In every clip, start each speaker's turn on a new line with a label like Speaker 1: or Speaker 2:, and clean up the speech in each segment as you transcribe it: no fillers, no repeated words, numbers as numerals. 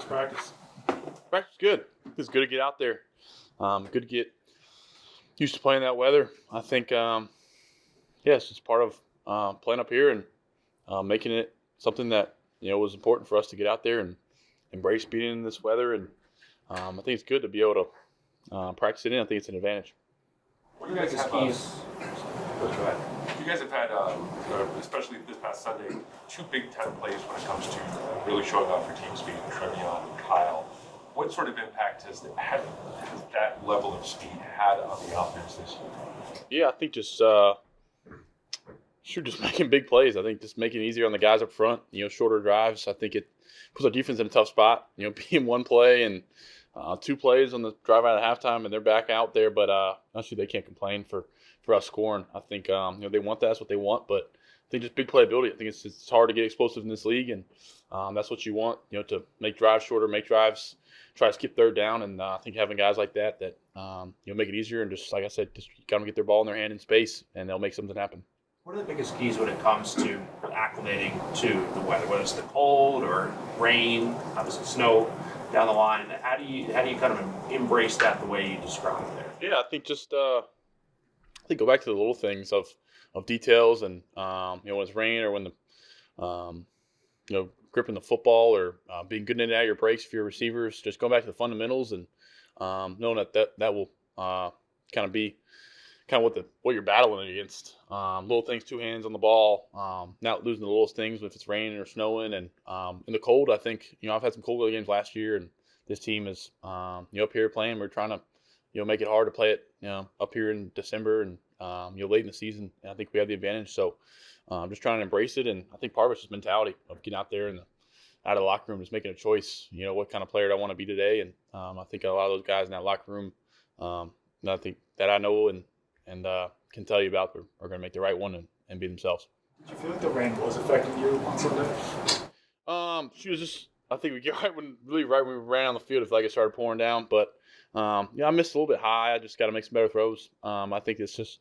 Speaker 1: practice?
Speaker 2: Practice is good. It's good to get out there. Good to get used to playing that weather. I think, it's just part of playing up here and making it something that was important for us to get out there and embrace being in this weather. And I think it's good to be able to practice it in. I think it's an advantage.
Speaker 1: What do you guys have? You guys have had, especially this past Sunday, 2 Big Ten plays when it comes to really showing off your team speed, Trevion and Kyle. What sort of impact has that level of speed had on the offense this year?
Speaker 2: Yeah, I think just making big plays. I think just making it easier on the guys up front. Shorter drives. I think it puts our defense in a tough spot. Being one play and 2 plays on the drive out of halftime, and they're back out there. But actually, they can't complain for us scoring. I think they want that. That's what they want. But I think just big playability. I think it's hard to get explosive in this league, and that's what you want. To make drives shorter, make drives, try to skip third down, and I think having guys like that make it easier and just like I said, just kind of get their ball in their hand in space, and they'll make something happen.
Speaker 3: What are the biggest keys when it comes to acclimating to the weather, whether it's the cold or rain, obviously snow down the line? How do you kind of embrace that the way you described there?
Speaker 2: Yeah, I think just go back to the little things of details, and when it's rain or when the gripping the football or being good in and out of your breaks for your receivers, just going back to the fundamentals and knowing that will kind of be what you're battling against. Little things, 2 hands on the ball, not losing the littlest things if it's raining or snowing. And in the cold, I think, I've had some cold weather games last year, and this team is, up here playing. We're trying to, make it hard to play it, up here in December and, late in the season. And I think we have the advantage. So just trying to embrace it. And I think part of it's just mentality of getting out there and out of the locker room, just making a choice, what kind of player do I want to be today. And I think a lot of those guys in that locker room, I think that I know and can tell you about are going to make the right one and be themselves.
Speaker 4: Did you feel like the rain was affecting you on Sunday?
Speaker 2: She was just, I think we get right when we ran on the field, if it started pouring down. But I missed a little bit high. I just got to make some better throws. I think it's just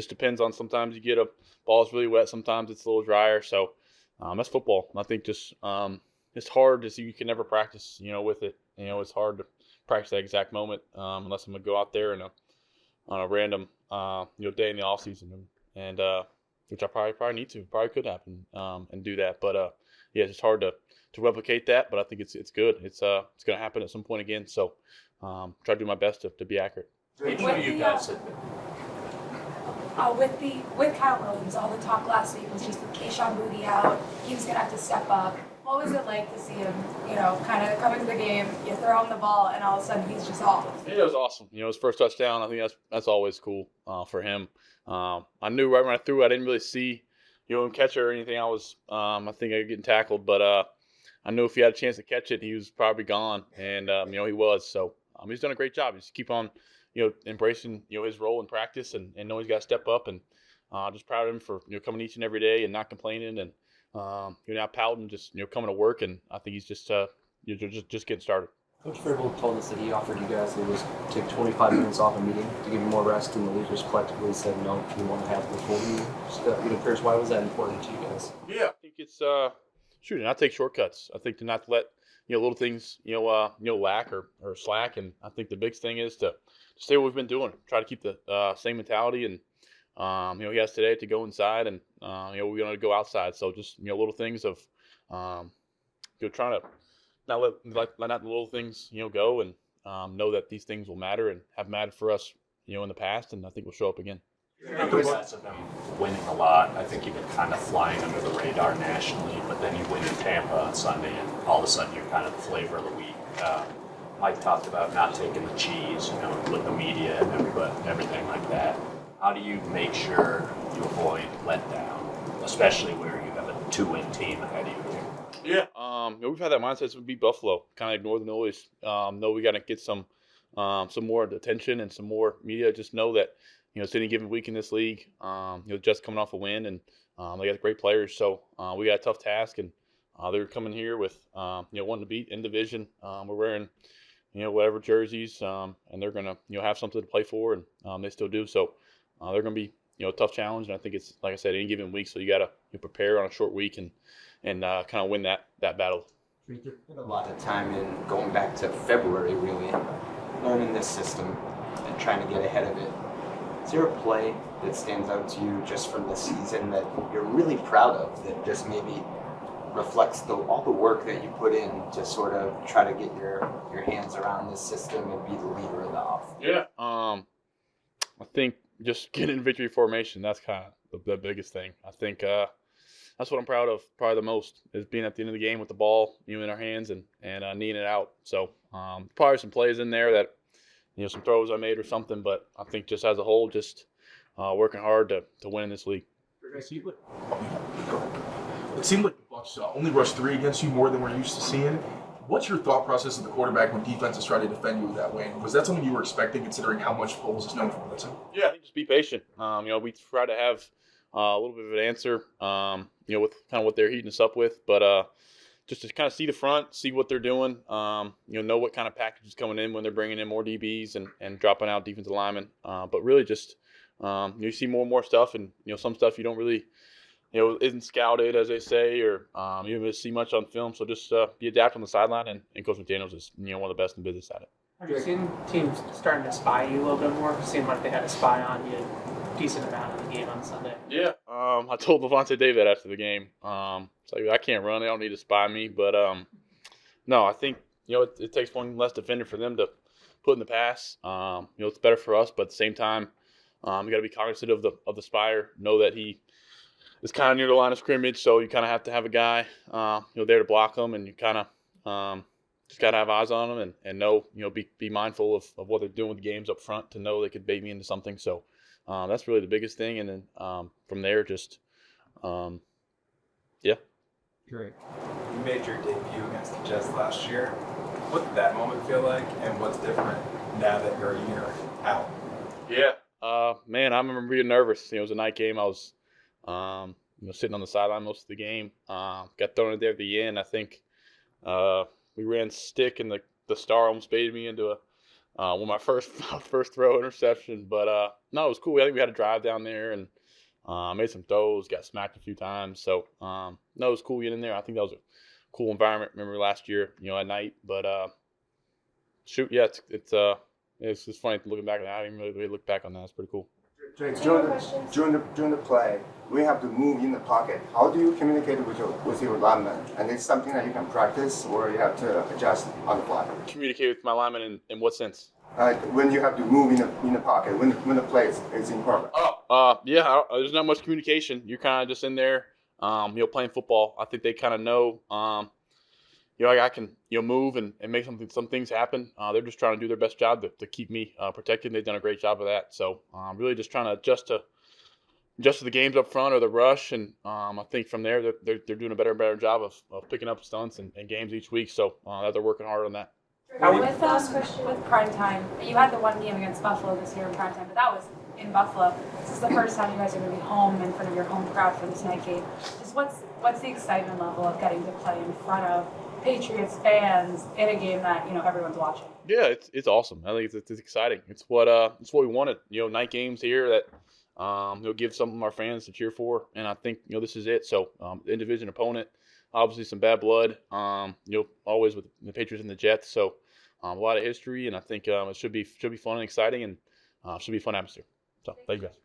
Speaker 2: depends on, sometimes you get a ball is really wet, sometimes it's a little drier. So that's football. I think just it's hard to see. You can never practice, with it. It's hard to practice that exact moment unless I'm gonna go out there and on a random day in the off season, and which I probably need to, probably could happen and do that. But it's just hard to replicate that. But I think it's good. It's going to happen at some point again. So try to do my best to be accurate.
Speaker 3: With
Speaker 5: Kyle Williams, all the talk last week was just with Keyshawn Moody out, he was going to have to step up. What was it like to see him, kind of come into the game, you throw him the ball, and all of a sudden he's just off?
Speaker 2: It was awesome. His first touchdown, I think that's always cool for him. I knew right when I threw, I didn't really see him catch it or anything. I think I was getting tackled, but I knew if he had a chance to catch it, he was probably gone, and he was. So he's done a great job. Just keep on, embracing his role in practice and know he's got to step up, and just proud of him for coming each and every day and not complaining and not pouting, just coming to work. And I think he's just getting started.
Speaker 6: Coach Vrabel told us that he offered you guys to just take 25 minutes off a meeting to give you more rest, and the leaders collectively said no, we want to have the full meeting. Chris, why was that important to you guys?
Speaker 2: Yeah, I think it's to not take shortcuts. I think to not let little things lack or slack. And I think the biggest thing is to stay what we've been doing. Try to keep the same mentality. And he has today to go inside, and we're going to go outside. So just little things of trying to not let the little things go, and know that these things will matter and have mattered for us in the past, and I think will show up again.
Speaker 3: The process of them winning a lot, I think you've been kind of flying under the radar nationally, but then you win in Tampa on Sunday, and all of a sudden you're kind of the flavor of the week. Mike talked about not taking the cheese, with the media and everything like that. How do you make sure you avoid letdown, especially where you have a 2-win team ahead of you here?
Speaker 2: Yeah, we've had that mindset since we beat Buffalo. Kind of ignore the noise. Know we got to get some more attention and some more media. Just know that it's any given week in this league. Just coming off a win, and they got great players. So we got a tough task, and they're coming here with wanting to beat in division. We're wearing whatever jerseys, and they're gonna have something to play for, and they still do. So they're gonna be a tough challenge, and I think it's, like I said, any given week. So you got to prepare on a short week and kind of win that battle.
Speaker 7: Spent a lot of time in going back to February, really, learning this system and trying to get ahead of it. Is there a play that stands out to you just from this season that you're really proud of, that just maybe reflects all the work that you put in to sort of try to get your hands around this system and be the leader of the offense?
Speaker 2: Yeah. I think just getting in victory formation, that's kind of the biggest thing. I think that's what I'm proud of probably the most, is being at the end of the game with the ball in our hands and kneeing it out. So probably some plays in there that, some throws I made or something, but I think just as a whole, just working hard to win in this league.
Speaker 8: It seemed like the Bucs only rushed 3 against you, more than we're used to seeing. What's your thought process as the quarterback when defenses try to defend you that way? Was that something you were expecting, considering how much Foles is known for blitzing?
Speaker 2: Yeah, I think just be patient. We try to have a little bit of an answer, with kind of what they're heating us up with, but just to kind of see the front, see what they're doing, know what kind of package is coming in when they're bringing in more DBs and dropping out defensive linemen. But really just you see more and more stuff, and some stuff you don't really isn't scouted, as they say, or you don't really see much on film. So just be adapt on the sideline, and Coach McDaniels is one of the best in business at it.
Speaker 9: Have you seen teams starting to spy you a little bit more? It seemed like they had a spy on you a decent amount of the game on Sunday.
Speaker 2: Yeah, I told Levante David after the game, so I can't run. They don't need to spy me, but no, I think it takes one less defender for them to put in the pass. It's better for us, but at the same time, you got to be cognizant of the spyer. Know that he is kind of near the line of scrimmage, so you kind of have to have a guy there to block him, and you kind of just got to have eyes on them and know be mindful of what they're doing with the games up front to know they could bait me into something. So that's really the biggest thing, and then from there just yeah.
Speaker 10: Great. You made your debut against the Jets last year. What did that moment feel like, and what's different now that you're a year out?
Speaker 2: Yeah, man, I remember being nervous. It was a night game. I was sitting on the sideline most of the game. Got thrown in there at the end. I think we ran stick, and the star almost baited me into one of my first throw interception. But no, it was cool. I think we had a drive down there and made some throws. Got smacked a few times. So no, it was cool getting in there. I think that was a cool environment. Remember last year, at night. But shoot, yeah, it's just funny looking back on that. I didn't really look back on that. It's pretty cool.
Speaker 11: Drake, during the play, we have to move in the pocket. How do you communicate with your lineman? And it's something that you can practice, or you have to adjust on the fly.
Speaker 2: Communicate with my lineman in what sense?
Speaker 11: When you have to move in the pocket, when the play is in progress.
Speaker 2: Yeah, there's not much communication. You're kind of just in there, playing football. I think they kind of know, I can, move and make some things happen. They're just trying to do their best job to keep me protected. They've done a great job of that. So really just trying to adjust to the games up front or the rush. And I think from there, they're doing a better and better job of picking up stunts and games each week. So that they're working hard on that.
Speaker 5: With prime time, you had the one game against Buffalo this year in prime time, but that was in Buffalo. This is the first time you guys are going to be home in front of your home crowd for this night game. Just what's the excitement level of getting to play in front of Patriots fans in a game that everyone's watching?
Speaker 2: Yeah, it's awesome. I think it's exciting. It's what we wanted. Night games here that give some of our fans to cheer for, and I think this is it. So in division opponent, obviously some bad blood. Always with the Patriots and the Jets. So a lot of history, and I think it should be fun and exciting, and should be a fun atmosphere. So thank you guys.